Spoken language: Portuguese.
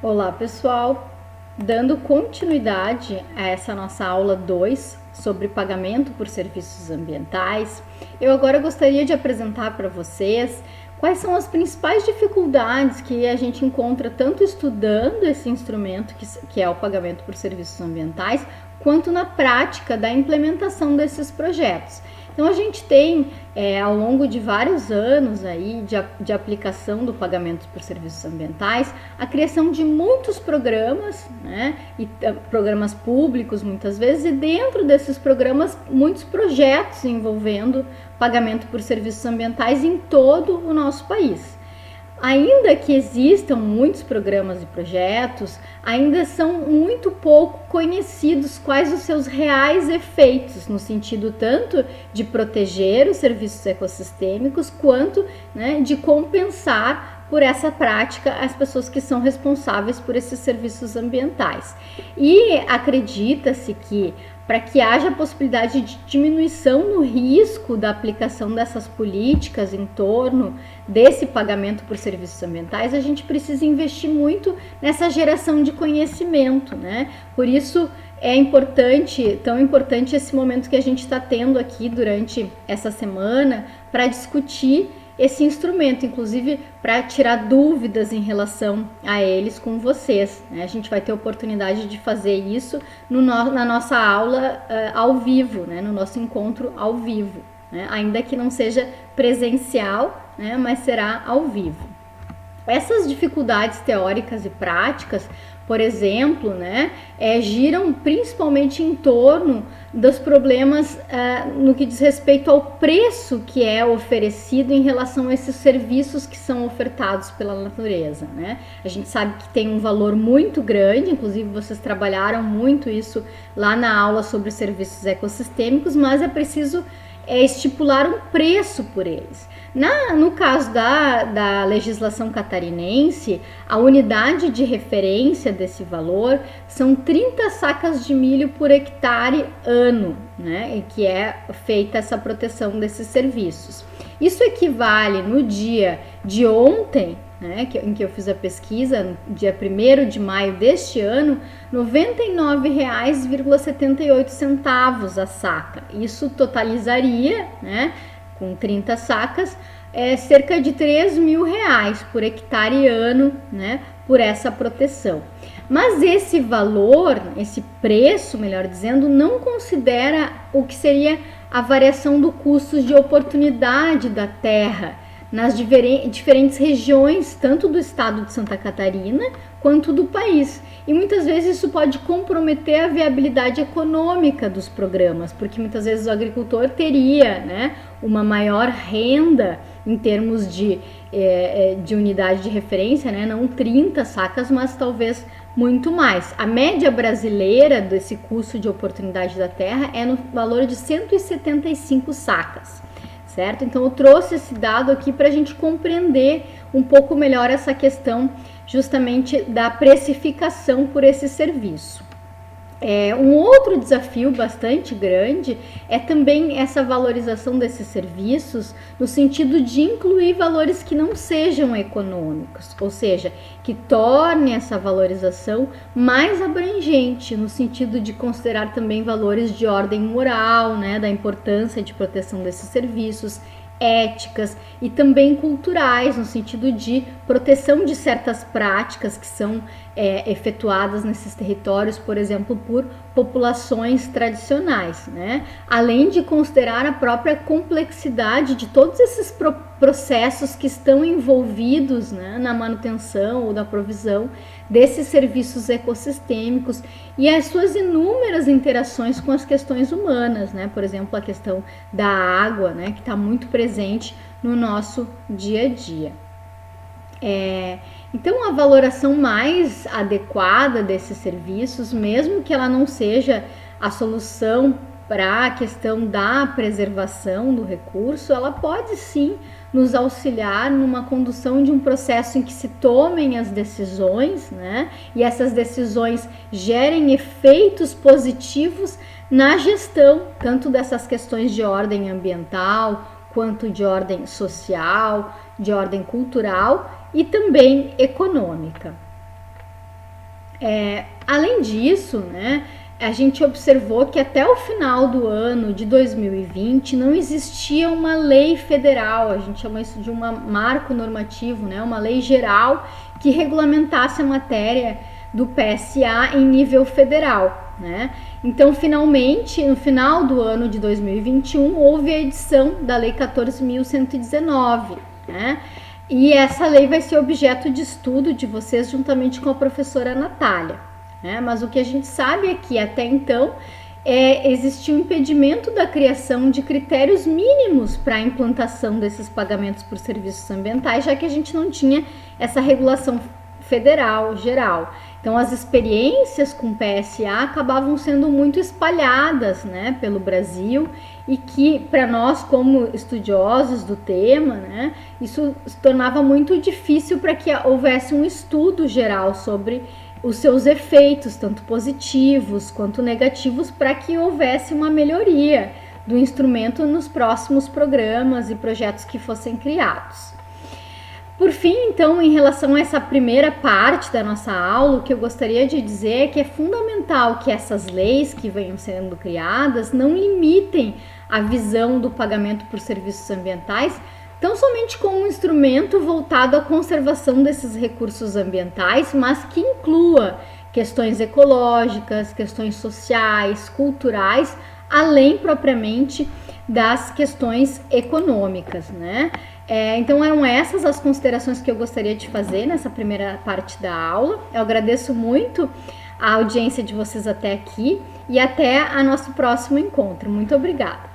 Olá, pessoal! Dando continuidade a essa nossa aula 2 sobre pagamento por serviços ambientais, eu agora gostaria de apresentar para vocês quais são as principais dificuldades que a gente encontra tanto estudando esse instrumento que é o pagamento por serviços ambientais, quanto na prática da implementação desses projetos. Então a gente tem ao longo de vários anos aí de aplicação do pagamento por serviços ambientais, a criação de muitos programas, né, e programas públicos muitas vezes, e dentro desses programas muitos projetos envolvendo pagamento por serviços ambientais em todo o nosso país. Ainda que existam muitos programas e projetos, ainda são muito pouco conhecidos quais os seus reais efeitos, no sentido tanto de proteger os serviços ecossistêmicos, quanto, né, de compensar por essa prática as pessoas que são responsáveis por esses serviços ambientais. E acredita-se que, para que haja a possibilidade de diminuição no risco da aplicação dessas políticas em torno desse pagamento por serviços ambientais, a gente precisa investir muito nessa geração de conhecimento, né? Por isso é tão importante esse momento que a gente está tendo aqui durante essa semana para discutir esse instrumento, inclusive para tirar dúvidas em relação a eles com vocês, né? A gente vai ter oportunidade de fazer isso na nossa aula ao vivo, né? No nosso encontro ao vivo, né? Ainda que não seja presencial, né? Mas será ao vivo. Essas dificuldades teóricas e práticas, por exemplo, né, giram principalmente em torno dos problemas no que diz respeito ao preço que é oferecido em relação a esses serviços que são ofertados pela natureza, né? A gente sabe que tem um valor muito grande, inclusive vocês trabalharam muito isso lá na aula sobre serviços ecossistêmicos, mas é preciso estipular um preço por eles. No caso da legislação catarinense, a unidade de referência desse valor são 30 sacas de milho por hectare ano, né, em que é feita essa proteção desses serviços. Isso equivale no dia de ontem, né, em que eu fiz a pesquisa, no dia 1º de maio deste ano, R$ 99,78 a saca. Isso totalizaria, né, com 30 sacas, cerca de R$ 3.000 por hectare ano, né, por essa proteção. Mas esse valor, esse preço, melhor dizendo, não considera o que seria a variação do custo de oportunidade da terra nas diferentes regiões, tanto do estado de Santa Catarina quanto do país. E muitas vezes isso pode comprometer a viabilidade econômica dos programas, porque muitas vezes o agricultor teria, né, uma maior renda em termos de unidade de referência, né, não 30 sacas, mas talvez muito mais. A média brasileira desse custo de oportunidade da terra é no valor de 175 sacas. Certo? Então eu trouxe esse dado aqui para a gente compreender um pouco melhor essa questão justamente da precificação por esse serviço. Um outro desafio bastante grande é também essa valorização desses serviços no sentido de incluir valores que não sejam econômicos, ou seja, que torne essa valorização mais abrangente, no sentido de considerar também valores de ordem moral, né, da importância de proteção desses serviços, éticas e também culturais, no sentido de proteção de certas práticas que são efetuadas nesses territórios, por exemplo, por populações tradicionais, né? Além de considerar a própria complexidade de todos esses processos que estão envolvidos, né, na manutenção ou na provisão desses serviços ecossistêmicos e as suas inúmeras interações com as questões humanas, né? Por exemplo, a questão da água, né, que está muito presente no nosso dia a dia. Então, a valoração mais adequada desses serviços, mesmo que ela não seja a solução para a questão da preservação do recurso, ela pode sim nos auxiliar numa condução de um processo em que se tomem as decisões, né? E essas decisões gerem efeitos positivos na gestão, tanto dessas questões de ordem ambiental, quanto de ordem social, de ordem cultural e também econômica. Além disso, né, a gente observou que até o final do ano de 2020 não existia uma lei federal, a gente chama isso de um marco normativo, né, uma lei geral que regulamentasse a matéria do PSA em nível federal, né? Então, finalmente, no final do ano de 2021, houve a edição da Lei 14.119, né? E essa lei vai ser objeto de estudo de vocês juntamente com a professora Natália, né? Mas o que a gente sabe é que até então existia um impedimento da criação de critérios mínimos para a implantação desses pagamentos por serviços ambientais, já que a gente não tinha essa regulação federal geral. Então, as experiências com PSA acabavam sendo muito espalhadas, né, pelo Brasil, e que, para nós, como estudiosos do tema, né, isso se tornava muito difícil para que houvesse um estudo geral sobre os seus efeitos, tanto positivos quanto negativos, para que houvesse uma melhoria do instrumento nos próximos programas e projetos que fossem criados. Por fim, então, em relação a essa primeira parte da nossa aula, o que eu gostaria de dizer é que é fundamental que essas leis que venham sendo criadas não limitem a visão do pagamento por serviços ambientais tão somente como um instrumento voltado à conservação desses recursos ambientais, mas que inclua questões ecológicas, questões sociais, culturais, além propriamente das questões econômicas, né? Então eram essas as considerações que eu gostaria de fazer nessa primeira parte da aula. Eu agradeço muito a audiência de vocês até aqui e até o nosso próximo encontro. Muito obrigada!